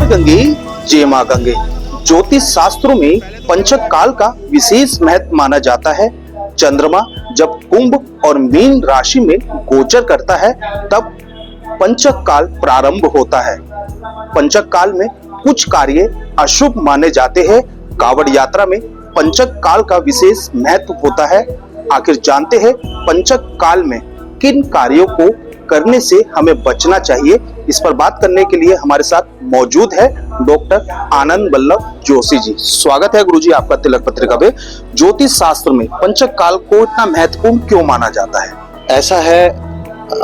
हर गंगे जय मां गंगे। ज्योतिष शास्त्रों में पंचक काल का विशेष महत्व माना जाता है। चंद्रमा जब कुंभ और मीन राशि में गोचर करता है तब पंचक काल प्रारंभ होता है। पंचक काल में कुछ कार्य अशुभ माने जाते हैं। कावड़ यात्रा में पंचक काल का विशेष महत्व होता है। आखिर जानते हैं पंचक काल में किन कार्यों को करने से हमें बचना चाहिए। इस पर बात करने के लिए हमारे साथ मौजूद है डॉक्टर आनंद वल्लभ जोशी जी। स्वागत है गुरुजी आपका तिलक पत्रिका पे। ज्योतिष शास्त्र में पंचक काल को इतना महत्वपूर्ण क्यों माना जाता है? ऐसा है,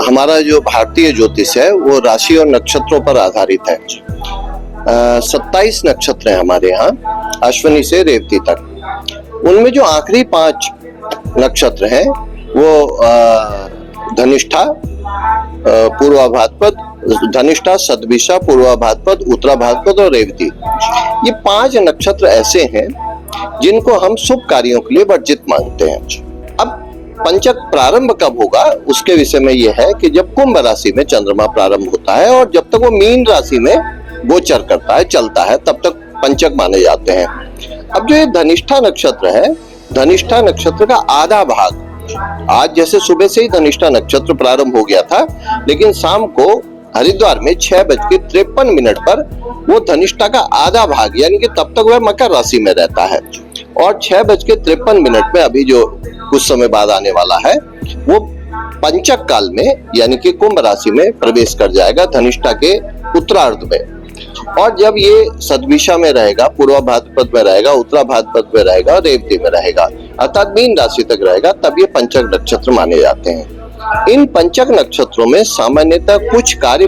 हमारा जो भारतीय ज्योतिष है वो राशि और नक्षत्रों पर आधारित है। 27 नक्षत्र है हमारे यहाँ, अश्विनी से रेवती तक। उनमें जो आखिरी 5 नक्षत्र हैं वो धनिष्ठा, पूर्वा भाद्रपद, धनिष्ठा, सदभिषा, पूर्वा भाद्रपद, उत्तरा भाद्रपद और रेवती। ये 5 नक्षत्र ऐसे हैं जिनको हम शुभ कार्यों के लिए वर्जित मानते हैं। अब पंचक प्रारंभ कब होगा उसके विषय में यह है कि जब कुंभ राशि में चंद्रमा प्रारंभ होता है और जब तक वो मीन राशि में गोचर करता है, चलता है, तब तक पंचक माने जाते हैं। अब जो ये धनिष्ठा नक्षत्र है, धनिष्ठा नक्षत्र का आधा भाग, आज जैसे सुबह से ही धनिष्ठा नक्षत्र प्रारंभ हो गया था, लेकिन शाम को हरिद्वार में 6:53 पर वो धनिष्ठा का आधा भाग, यानी कि तब तक वह मकर राशि में रहता है, और 6:53 में अभी जो कुछ समय बाद आने वाला है वो पंचक काल में यानी कि कुंभ राशि में प्रवेश कर जाएगा, धनिष्ठा के उत्तरार्ध में। और जब ये सदभिषा में रहेगा, पूर्वा भाद्रपद में रहेगा, उत्तरा भाद्रपद में रहेगा, रेवती में रहेगा, अर्थात मीन राशि तक रहेगा, तब ये पंचक नक्षत्र माने जाते हैं। इन पंचक नक्षत्रों में सामान्यतः कुछ कार्य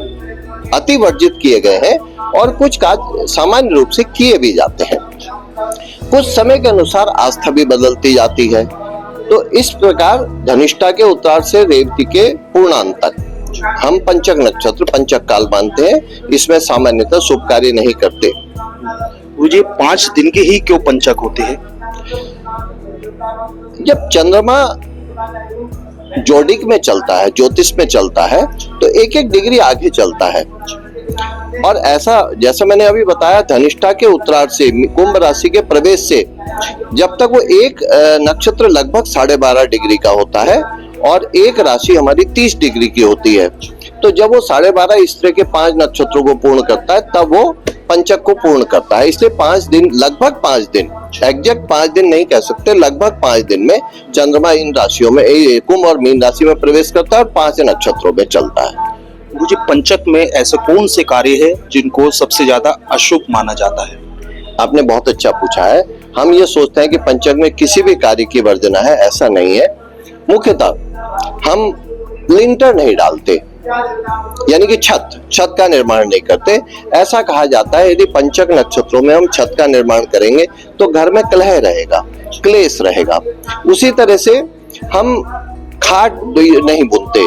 अति वर्जित किए गए हैं और कुछ कार्य सामान्य रूप से किए भी जाते हैं। कुछ समय के अनुसार आस्था भी बदलती जाती है। तो इस प्रकार धनिष्ठा के उत्तरार्ध से रेवती के पूर्णांत तक हम पंचक नक्षत्र पंचक काल मानते हैं। इसमें सामान्यतः शुभ कार्य नहीं करते। मुझे 5 दिन के ही क्यों पंचक होते हैं? जब चंद्रमा जोडिक में चलता है, ज्योतिष में चलता है, तो 1-1 डिग्री आगे चलता है। और ऐसा जैसा मैंने अभी बताया, धनिष्ठा के उत्तरार्ध से कुंभ राशि के प्रवेश से जब तक वो एक नक्षत्र लगभग 12.5 डिग्री का होता है और एक राशि हमारी 30 डिग्री की होती है, तो जब वो 12.5 इस तरह के 5 नक्षत्रों को पूर्ण करता है तब वो पंचक को पूर्ण करता है। इसलिए 5 दिन, लगभग 5 दिन, एग्जैक्ट 5 दिन नहीं कह सकते, लगभग 5 दिन में चंद्रमा इन राशियों में, कुंभ और मीन राशि में प्रवेश करता है और 5 नक्षत्रों में चलता है। मुझे पंचक में ऐसे कौन से कार्य है जिनको सबसे ज्यादा अशुभ माना जाता है? आपने बहुत अच्छा पूछा है। हम ये सोचते हैं कि पंचक में किसी भी कार्य की वर्जना है, ऐसा नहीं है। मुख्यतः हम लिंटर नहीं डालते, यानी कि छत का निर्माण नहीं करते। ऐसा कहा जाता है यदि पंचक नक्षत्रों में हम छत का निर्माण करेंगे तो घर में कलह रहेगा, क्लेश रहेगा। उसी तरह से हम खाट नहीं बुनते,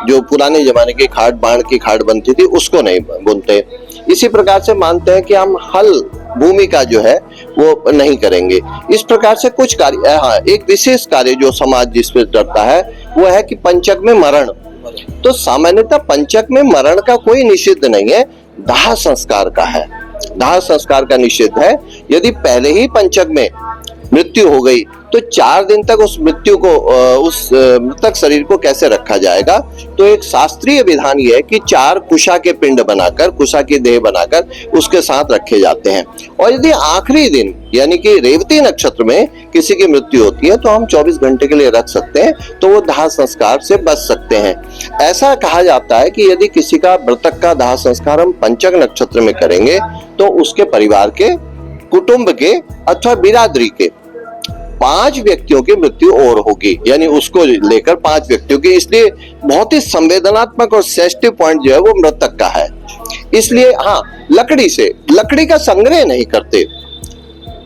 जो पुराने जमाने की खाट, बाण की खाट बनती थी, उसको नहीं बुनते। इसी प्रकार से मानते हैं कि हम हल भूमि का जो है वो नहीं करेंगे। इस प्रकार से कुछ कार्य, हाँ, एक विशेष कार्य जो समाज जिस पे डरता है वो है कि पंचक में मरण। तो सामान्यतः पंचक में मरण का कोई निषिद्ध नहीं है, दाह संस्कार का है। दाह संस्कार का निषेध है। यदि पहले ही पंचक में मृत्यु हो गई तो 4 दिन तक उस मृत्यु को, उस मृतक शरीर को कैसे रखा जाएगा? तो एक शास्त्रीय विधान यह है कि 4 कुशा के पिंड बनाकर, कुशा की देह बनाकर उसके साथ रखे जाते हैं। और यदि आखिरी दिन यानी कि रेवती नक्षत्र में किसी की मृत्यु होती है तो हम 24 घंटे के लिए रख सकते हैं, तो वो दाह संस्कार से बच सकते हैं। ऐसा कहा जाता है कि यदि किसी का मृतक का दाह संस्कार हम पंचक नक्षत्र में करेंगे तो उसके परिवार के, कुटुंब के अथवा बिरादरी के 5 व्यक्तियों की मृत्यु और होगी, यानी उसको लेकर 5 व्यक्तियों की। इसलिए बहुत ही संवेदनात्मक और सेंसिटिव पॉइंट जो है वो मृतक का है। इसलिए हाँ, लकड़ी का संग्रह नहीं करते।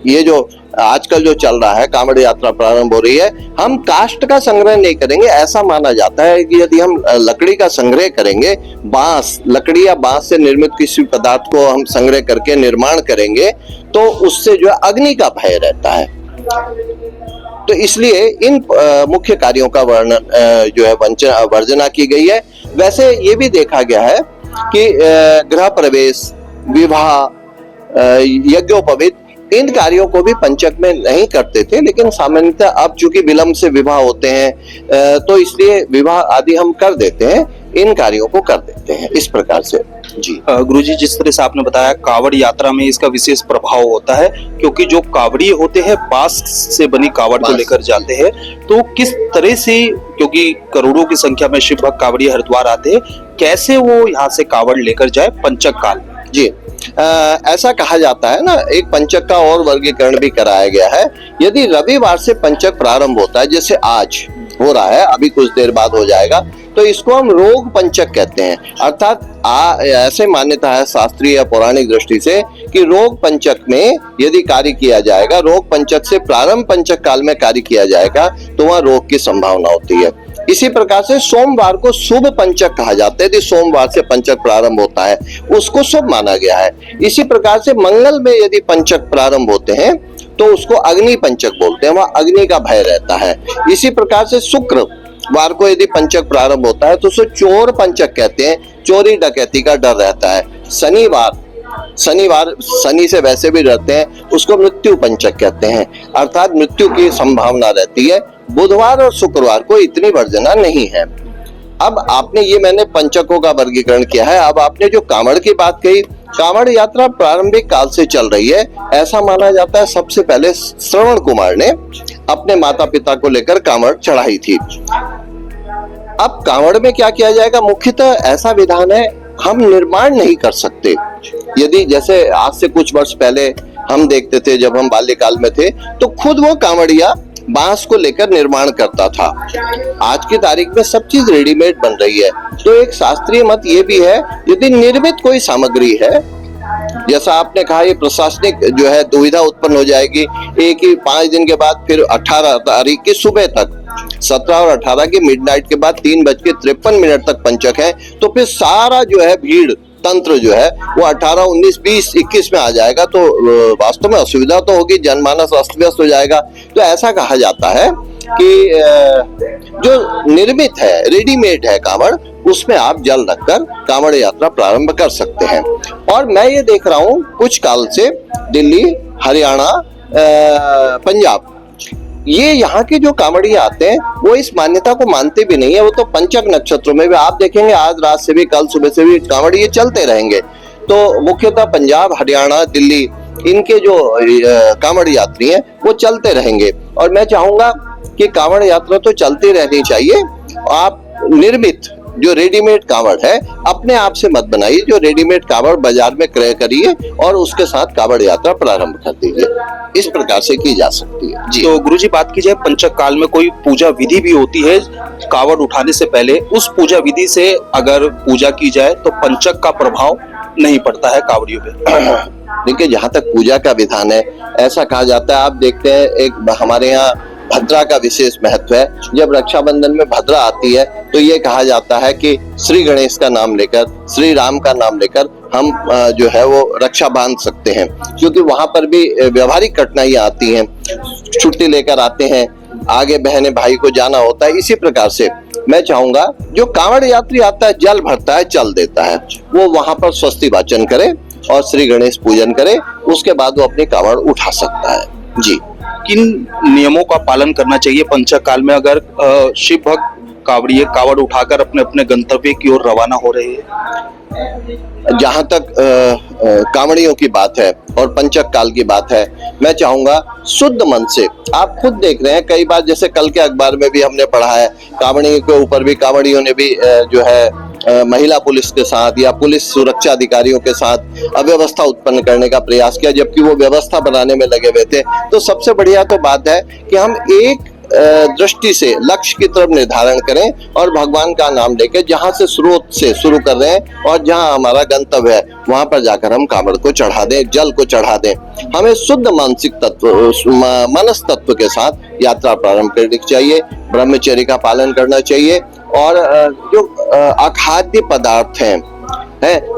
ये जो आजकल जो चल रहा है, कांवड़ यात्रा प्रारंभ हो रही है, हम काष्ठ का संग्रह नहीं करेंगे। ऐसा माना जाता है कि यदि हम लकड़ी का संग्रह करेंगे, बांस, लकड़ी या बांस से निर्मित किसी पदार्थ को हम संग्रह करके निर्माण करेंगे तो उससे जो है अग्नि का भय रहता है। तो इसलिए इन मुख्य कार्यों का वर्णन जो है वर्जना की गई है। वैसे ये भी देखा गया है कि गृह प्रवेश, विवाह यज्ञोपवीत, इन कार्यों को भी पंचक में नहीं करते थे, लेकिन सामान्यतः अब चूंकि विलंब से विवाह होते हैं तो इसलिए विवाह आदि हम कर देते हैं, इन कार्यों को कर देते हैं इस प्रकार से। जी गुरुजी, जिस तरह से आपने बताया कावड़ यात्रा में इसका विशेष प्रभाव होता है, क्योंकि जो कावड़िए होते हैं बांस से बनी कावड़ को लेकर जाते हैं, तो किस तरह से, क्योंकि करोड़ों की संख्या में शिव भक्त कावड़िए हरिद्वार आते हैं, कैसे वो यहाँ से कावड़ लेकर जाए पंचक काल में? जी ऐसा कहा जाता है ना, एक पंचक का और वर्गीकरण भी कराया गया है। यदि रविवार से पंचक प्रारंभ होता है, जैसे आज हो रहा है, अभी कुछ देर बाद हो जाएगा, तो इसको हम रोग पंचक कहते हैं। अर्थात ऐसे मान्यता है शास्त्रीय या पौराणिक दृष्टि से कि रोग पंचक में यदि कार्य किया जाएगा, रोग पंचक से प्रारंभ पंचक काल में कार्य किया जाएगा, तो वहां रोग की संभावना होती है। इसी प्रकार से सोमवार को शुभ पंचक कहा जाता है, यदि सोमवार से पंचक प्रारंभ होता है उसको शुभ माना गया है। इसी प्रकार से मंगल में यदि पंचक प्रारंभ होते हैं तो उसको अग्नि पंचक बोलते हैं, वहां अग्नि का भय रहता है। इसी प्रकार से शुक्रवार को यदि पंचक प्रारंभ होता है तो उसको चोर पंचक कहते हैं, चोरी डकैती का डर रहता है। शनिवार शनि से वैसे भी डरते हैं, उसको मृत्यु पंचक कहते हैं, अर्थात मृत्यु की संभावना रहती है। बुधवार और शुक्रवार को इतनी वर्जना नहीं है। अब आपने ये मैंने पंचकों का वर्गीकरण किया है। अब आपने जो कांवड़ की बात कही, कांवड़ यात्रा प्रारंभिक काल से चल रही है, ऐसा माना जाता है सबसे पहले श्रवण कुमार ने अपने माता पिता को लेकर कांवड़ चढ़ाई थी। अब कांवड़ में क्या किया जाएगा, मुख्यतः ऐसा विधान है हम निर्माण नहीं कर सकते। यदि जैसे आज से कुछ वर्ष पहले हम देखते थे, जब हम बाल्यकाल में थे, तो खुद वो कांवड़िया बांस को लेकर निर्माण करता था। आज की तारीख में सब चीज रेडीमेड बन रही है। तो एक शास्त्रीय मत ये भी है, यदि निर्मित कोई सामग्री है, जैसा आपने कहा, ये प्रशासनिक जो है दुविधा उत्पन्न हो जाएगी। एक ही 5 दिन के बाद फिर 18 तारीख की सुबह तक, 17 और 18 की मिडनाइट के बाद 3:53 तक पंचक है, तो फिर सारा जो है भीड़ तंत्र जो है वो 18, 19, 20, 21 में आ जाएगा, तो वास्तव में असुविधा तो होगी, जनमानस अस्त व्यस्त हो जाएगा। तो ऐसा कहा जाता है कि जो निर्मित है, रेडीमेड है कांवड़, उसमें आप जल रखकर कांवड़ यात्रा प्रारंभ कर सकते हैं। और मैं ये देख रहा हूँ कुछ काल से दिल्ली, हरियाणा, पंजाब, ये यहाँ के जो कांवड़िया आते हैं वो इस मान्यता को मानते भी नहीं है। वो तो पंचक नक्षत्रों में भी आप देखेंगे, आज रात से भी, कल सुबह से भी कांवड़िए चलते रहेंगे। तो मुख्यतः पंजाब, हरियाणा, दिल्ली, इनके जो कांवड़ यात्री हैं वो चलते रहेंगे। और मैं चाहूंगा कि कांवड़ यात्रा तो चलती रहनी चाहिए। आप निर्मित जो रेडीमेड कांवड़ है अपने आप से मत बनाइए, जो रेडीमेड कांवड़ बाजार में क्रय करिए और उसके साथ कांवड़ यात्रा प्रारंभ कर दीजिए। इस प्रकार से की जा सकती है। जी। तो गुरुजी, बात की जाए पंचक काल में कोई पूजा विधि भी होती है कांवड़ उठाने से पहले, उस पूजा विधि से अगर पूजा की जाए तो पंचक का प्रभाव नहीं पड़ता है कांवड़ियों पे? देखिए, जहाँ तक पूजा का विधान है, ऐसा कहा जाता है, आप देखते हैं एक हमारे यहाँ भद्रा का विशेष महत्व है। जब रक्षाबंधन में भद्रा आती है तो ये कहा जाता है कि श्री गणेश का नाम लेकर, श्री राम का नाम लेकर हम जो है वो रक्षा बांध सकते हैं, क्योंकि वहां पर भी व्यवहारिक कठिनाइयां आती हैं, छुट्टी लेकर आते हैं, आगे बहने भाई को जाना होता है। इसी प्रकार से मैं चाहूंगा जो कांवड़ यात्री आता है, जल भरता है, चल देता है, वो वहां पर स्वस्ति वाचन करे और श्री गणेश पूजन करे, उसके बाद वो अपनी कांवड़ उठा सकता है। जी। किन नियमों का पालन करना चाहिए पंचक काल में, अगर शिव भक्त कांवड़िए कांवड़ उठाकर अपने अपने गंतव्य की ओर रवाना हो रहे हैं? जहां तक कांवड़ियों की बात है और पंचक काल की बात है, मैं चाहूंगा शुद्ध मन से, आप खुद देख रहे हैं कई बार, जैसे कल के अखबार में भी हमने पढ़ा है, कांवड़ियों के ऊपर भी कांवड़ियों ने भी जो है महिला पुलिस के साथ या पुलिस सुरक्षा अधिकारियों के साथ अव्यवस्था उत्पन्न करने का प्रयास किया, जबकि वो व्यवस्था बनाने में लगे हुए थे। तो सबसे बढ़िया तो बात है कि हम एक दृष्टि से लक्ष्य की तरफ निर्धारण करें और भगवान का नाम लेकर जहां से स्रोत से शुरू कर रहे हैं और जहां हमारा गंतव्य है वहां पर जाकर हम कांवड़ को चढ़ा दें, जल को चढ़ा दें। हमें शुद्ध मानसिक तत्व, मनस तत्व के साथ यात्रा प्रारंभ करनी चाहिए, ब्रह्मचर्य का पालन करना चाहिए और जो अखाद्य पदार्थ हैं,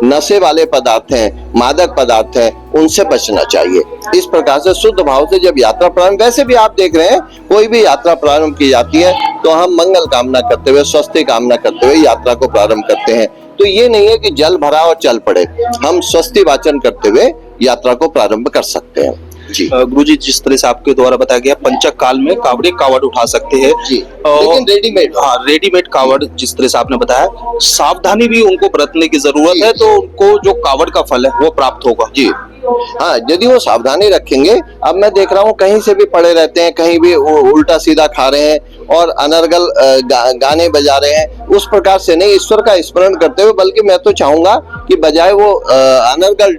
नशे वाले पदार्थ हैं, मादक पदार्थ हैं, उनसे बचना चाहिए। इस प्रकार से शुद्ध भाव से जब यात्रा प्रारंभ, वैसे भी आप देख रहे हैं कोई भी यात्रा प्रारंभ की जाती है तो हम मंगल कामना करते हुए, स्वस्थ कामना करते हुए यात्रा को प्रारंभ करते हैं। तो ये नहीं है कि जल भरा और चल पड़े, हम स्वस्ति वाचन करते हुए यात्रा को प्रारंभ कर सकते हैं। जी गुरुजी, जिस तरह से आपके द्वारा बताया गया, पंचक काल में कावड़े कावड़ उठा सकते हैं जी, लेकिन रेडीमेड, हाँ रेडीमेड कावड़, जिस तरह से आपने बताया, सावधानी भी उनको बरतने की जरूरत है, तो उनको जो कावड़ का फल है वो प्राप्त होगा। जी हाँ, यदि वो सावधानी रखेंगे। अब मैं देख रहा हूँ कहीं से भी पड़े रहते हैं, कहीं भी उल्टा सीधा खा रहे हैं और अनर्गल गाने बजा रहे हैं। उस प्रकार से नहीं, ईश्वर का स्मरण करते हुए, बल्कि मैं तो चाहूंगा कि बजाय वो अनर्गल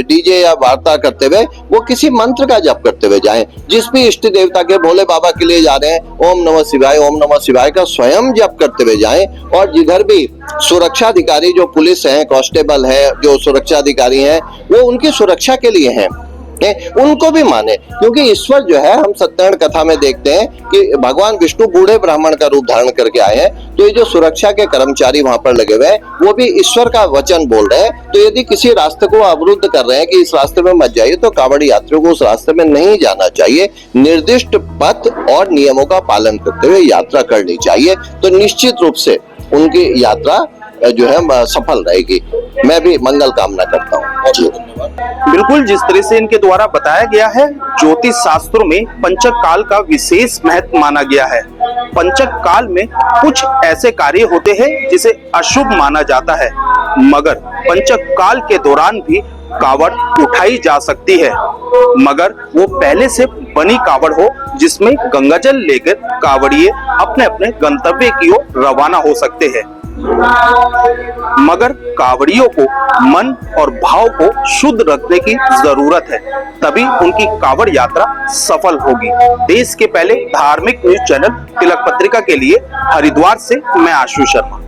डीजे या वार्ता करते हुए, वो किसी मंत्र का जप करते हुए जाएं। जिस भी इष्ट देवता के, भोले बाबा के लिए जा रहे हैं, ओम नमः शिवाय का स्वयं जप करते हुए जाएं। और जिधर भी सुरक्षा अधिकारी, जो पुलिस है, कांस्टेबल है, जो सुरक्षा अधिकारी हैं, वो उनकी सुरक्षा के लिए हैं, उनको भी माने। क्योंकि ईश्वर जो है, हम सत्यनारायण कथा में देखते हैं कि भगवान विष्णु बूढ़े ब्राह्मण का रूप धारण करके आए हैं, तो ये जो सुरक्षा के कर्मचारी वहां पर लगे हुए हैं, वो भी ईश्वर का वचन बोल रहे हैं। तो यदि किसी रास्ते को अवरुद्ध कर रहे हैं कि इस रास्ते में मत जाइए, तो कांवड़ यात्रियों को उस रास्ते में नहीं जाना चाहिए। निर्दिष्ट पथ और नियमों का पालन करते हुए यात्रा करनी चाहिए, तो निश्चित रूप से उनकी यात्रा जो है सफल रहेगी। मैं भी मंगल कामना करता हूँ। जी बिल्कुल, जिस तरह से इनके द्वारा बताया गया है, ज्योतिष शास्त्रों में पंचक काल का विशेष महत्व माना गया है। पंचक काल में कुछ ऐसे कार्य होते हैं जिसे अशुभ माना जाता है, मगर पंचक काल के दौरान भी कावड़ उठाई जा सकती है, मगर वो पहले से बनी कावड़ हो, जिसमें गंगाजल लेकर कावड़िए अपने अपने गंतव्य की ओर रवाना हो सकते हैं। मगर कावड़ियों को मन और भाव को शुद्ध रखने की जरूरत है, तभी उनकी कावड़ यात्रा सफल होगी। देश के पहले धार्मिक न्यूज चैनल तिलक पत्रिका के लिए हरिद्वार से मैं आशु शर्मा।